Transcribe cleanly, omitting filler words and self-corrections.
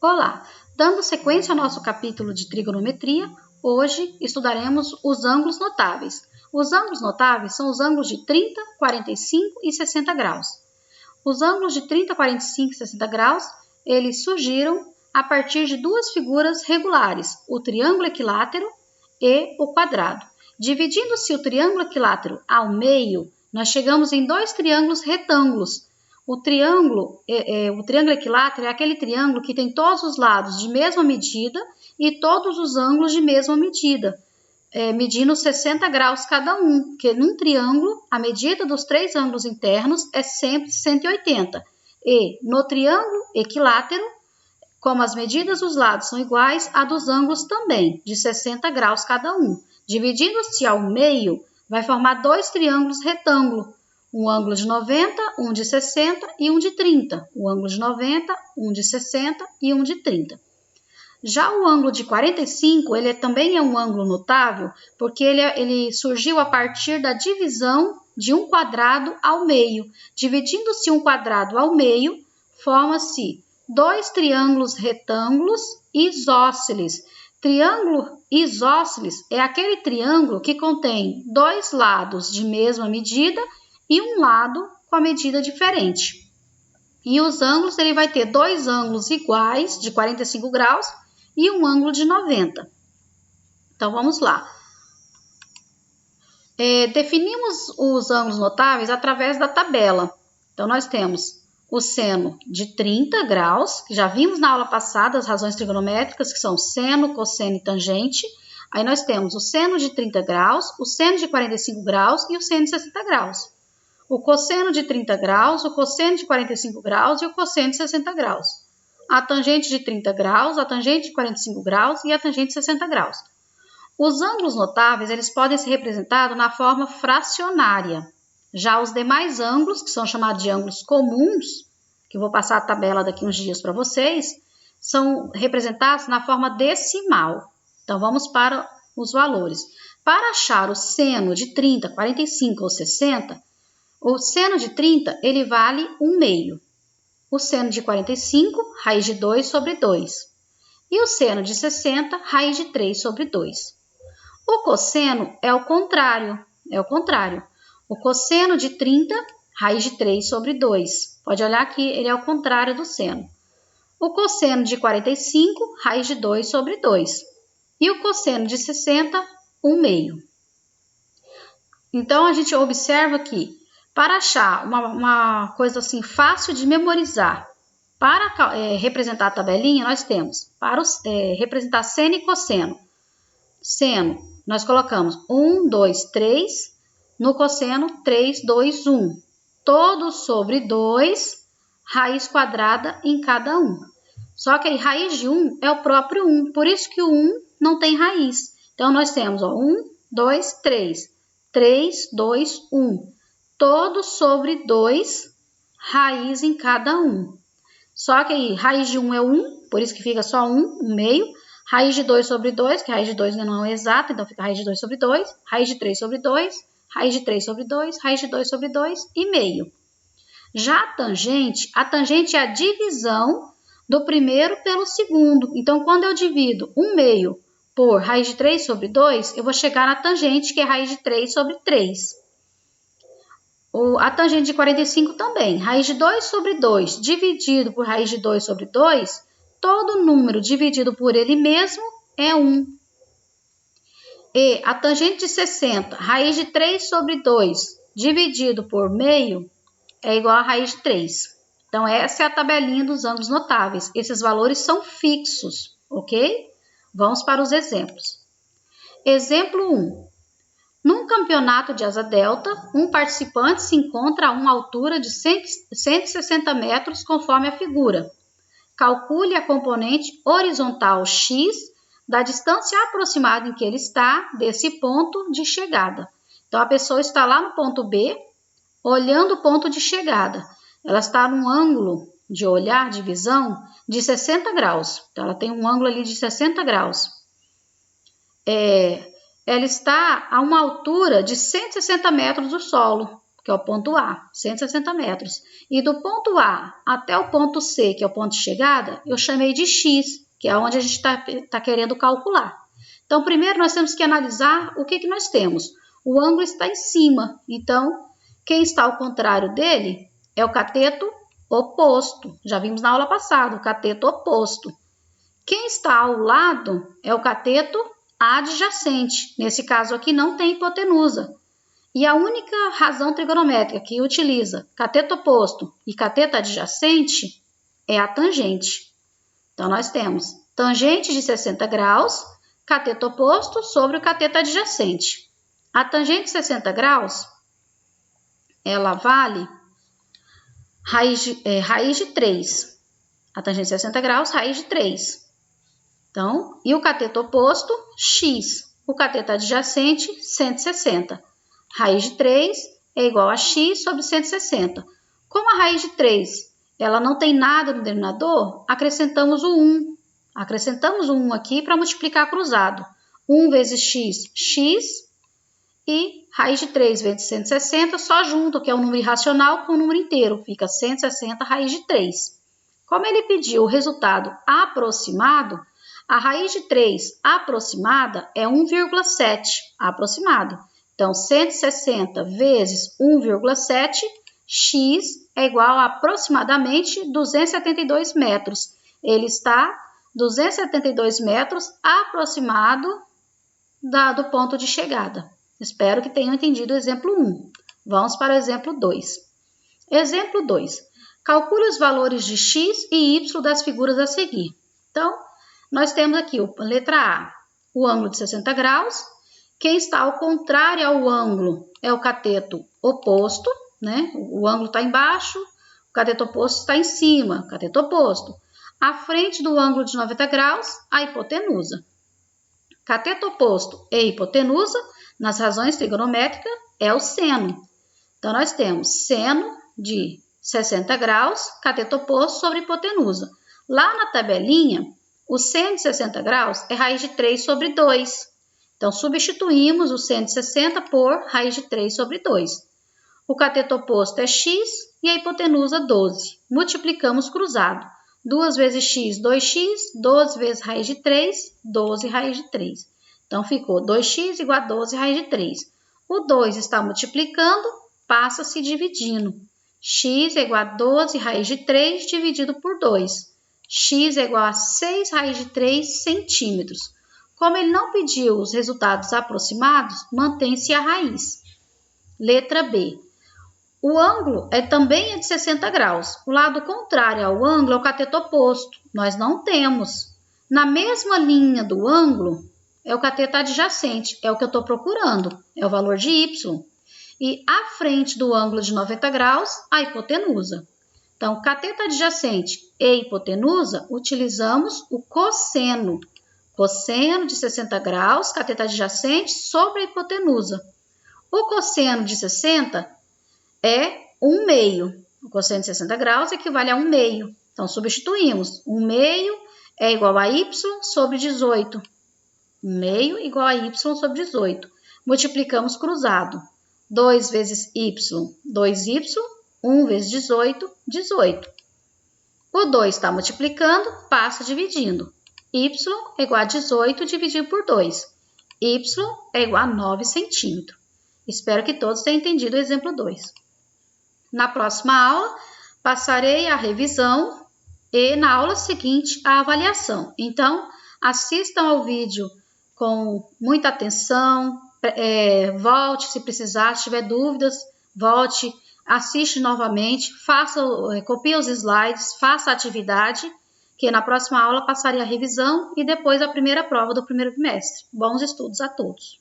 Olá! Dando sequência ao nosso capítulo de trigonometria, hoje estudaremos os ângulos notáveis. Os ângulos notáveis são os ângulos de 30, 45 e 60 graus. Os ângulos de 30, 45 e 60 graus, eles surgiram a partir de duas figuras regulares, o triângulo equilátero e o quadrado. Dividindo-se o triângulo equilátero ao meio, nós chegamos em dois triângulos retângulos. O triângulo equilátero é aquele triângulo que tem todos os lados de mesma medida e todos os ângulos de mesma medida, medindo 60 graus cada um, porque num triângulo a medida dos três ângulos internos é sempre 180. E no triângulo equilátero, como as medidas dos lados são iguais, a dos ângulos também, de 60 graus cada um. Dividindo-se ao meio, vai formar dois triângulos retângulos. Um ângulo de 90, um de 60 e um de 30. O ângulo de 90, um de 60 e um de 30. Já o ângulo de 45, ele também é um ângulo notável, porque ele surgiu a partir da divisão de um quadrado ao meio. Dividindo-se um quadrado ao meio, forma-se dois triângulos retângulos isósceles. Triângulo isósceles é aquele triângulo que contém dois lados de mesma medida e um lado com a medida diferente. E os ângulos, ele vai ter dois ângulos iguais de 45 graus e um ângulo de 90. Então, vamos lá. Definimos os ângulos notáveis através da tabela. Então, nós temos o seno de 30 graus, que já vimos na aula passada as razões trigonométricas, que são seno, cosseno e tangente. Aí, nós temos o seno de 30 graus, o seno de 45 graus e o seno de 60 graus. O cosseno de 30 graus, o cosseno de 45 graus e o cosseno de 60 graus. A tangente de 30 graus, a tangente de 45 graus e a tangente de 60 graus. Os ângulos notáveis, eles podem ser representados na forma fracionária. Já os demais ângulos, que são chamados de ângulos comuns, que eu vou passar a tabela daqui uns dias para vocês, são representados na forma decimal. Então, vamos para os valores. Para achar o seno de 30, 45 ou 60, o seno de 30, ele vale 1 meio. O seno de 45, raiz de 2 sobre 2. E o seno de 60, raiz de 3 sobre 2. O cosseno é o contrário. O cosseno de 30, raiz de 3 sobre 2. Pode olhar que ele é o contrário do seno. O cosseno de 45, raiz de 2 sobre 2. E o cosseno de 60, 1 meio. Então, a gente observa que para achar uma coisa assim fácil de memorizar, para representar a tabelinha, nós temos, para representar seno e cosseno. Seno, nós colocamos 1, 2, 3, no cosseno 3, 2, 1. Todo sobre 2, raiz quadrada em cada um. Só que a raiz de 1 é o próprio 1, por isso que o 1 não tem raiz. Então, nós temos 1, 2, 3, 3, 2, 1. Todo sobre 2, raiz em cada um. Só que aí, raiz de 1 é 1, por isso que fica só 1 meio. Raiz de 2 sobre 2, que a raiz de 2 não é exata, então fica raiz de 2 sobre 2. Raiz de 3 sobre 2, raiz de 3 sobre 2, raiz de 2 sobre 2 e meio. Já a tangente é a divisão do primeiro pelo segundo. Então, quando eu divido 1 meio por raiz de 3 sobre 2, eu vou chegar na tangente, que é raiz de 3 sobre 3. A tangente de 45 também, raiz de 2 sobre 2 dividido por raiz de 2 sobre 2, todo número dividido por ele mesmo é 1. E a tangente de 60, raiz de 3 sobre 2 dividido por meio, é igual a raiz de 3. Então, essa é a tabelinha dos ângulos notáveis. Esses valores são fixos, ok? Vamos para os exemplos. Exemplo 1. Num campeonato de asa delta, um participante se encontra a uma altura de 160 metros, conforme a figura. Calcule a componente horizontal x da distância aproximada em que ele está desse ponto de chegada. Então, a pessoa está lá no ponto B, olhando o ponto de chegada. Ela está num ângulo de olhar, de visão, de 60 graus. Então, ela tem um ângulo ali de 60 graus. Ela está a uma altura de 160 metros do solo. que é o ponto A, 160 metros. E do ponto A até o ponto C, que é o ponto de chegada, eu chamei de X, que é onde a gente está querendo calcular. Então, primeiro nós temos que analisar o que nós temos. O ângulo está em cima, então, quem está ao contrário dele é o cateto oposto. Já vimos na aula passada, o cateto oposto. Quem está ao lado é o cateto adjacente. Nesse caso aqui não tem hipotenusa. E a única razão trigonométrica que utiliza cateto oposto e cateto adjacente é a tangente. Então, nós temos tangente de 60 graus, cateto oposto sobre o cateto adjacente. A tangente de 60 graus, ela vale raiz de 3. A tangente de 60 graus, raiz de 3. Então, e o cateto oposto, x. O cateto adjacente, 160. Raiz de 3 é igual a x sobre 160. Como a raiz de 3 ela não tem nada no denominador, acrescentamos o 1. Acrescentamos o 1 aqui para multiplicar cruzado. 1 vezes x, x. E raiz de 3 vezes 160, só junto, que é um número irracional com o número inteiro. Fica 160 raiz de 3. Como ele pediu o resultado aproximado, a raiz de 3 aproximada é 1,7 aproximado. Então, 160 vezes 1,7, x é igual a aproximadamente 272 metros. Ele está 272 metros aproximado do ponto de chegada. Espero que tenham entendido o exemplo 1. Vamos para o exemplo 2. Exemplo 2. Calcule os valores de x e y das figuras a seguir. Então, nós temos aqui, a letra A, o ângulo de 60 graus. Quem está ao contrário ao ângulo é o cateto oposto, né? O ângulo está embaixo, o cateto oposto está em cima, cateto oposto. À frente do ângulo de 90 graus, a hipotenusa. Cateto oposto e hipotenusa, nas razões trigonométricas, é o seno. Então, nós temos seno de 60 graus, cateto oposto sobre hipotenusa. Lá na tabelinha, o seno de 60 graus é raiz de 3 sobre 2. Então, substituímos o seno de 60 por raiz de 3 sobre 2. O cateto oposto é x e a hipotenusa 12. Multiplicamos cruzado. 2 vezes x, 2x, 12 vezes raiz de 3, 12 raiz de 3. Então, ficou 2x igual a 12 raiz de 3. O 2 está multiplicando, passa se dividindo. X é igual a 12 raiz de 3 dividido por 2. X é igual a 6 raiz de 3 centímetros. Como ele não pediu os resultados aproximados, mantém-se a raiz. Letra B. O ângulo também é de 60 graus. O lado contrário ao ângulo é o cateto oposto. Nós não temos. Na mesma linha do ângulo é o cateto adjacente. É o que eu estou procurando. É o valor de y. E à frente do ângulo de 90 graus, a hipotenusa. Então, cateto adjacente e hipotenusa, utilizamos o cosseno. Cosseno de 60 graus, cateto adjacente sobre a hipotenusa. O cosseno de 60 é 1/2. O cosseno de 60 graus equivale a 1/2. Então, substituímos. 1/2 é igual a y sobre 18. 1/2 igual a y sobre 18. Multiplicamos cruzado. 2 vezes y, 2y. 1 vezes 18, 18. O 2 está multiplicando, passa dividindo. Y é igual a 18 dividido por 2. Y é igual a 9 centímetros. Espero que todos tenham entendido o exemplo 2. Na próxima aula, passarei a revisão e na aula seguinte a avaliação. Então, assistam ao vídeo com muita atenção, volte se precisar, se tiver dúvidas, volte, assiste novamente, copie os slides, faça a atividade, que na próxima aula passarei a revisão e depois a primeira prova do primeiro bimestre. Bons estudos a todos!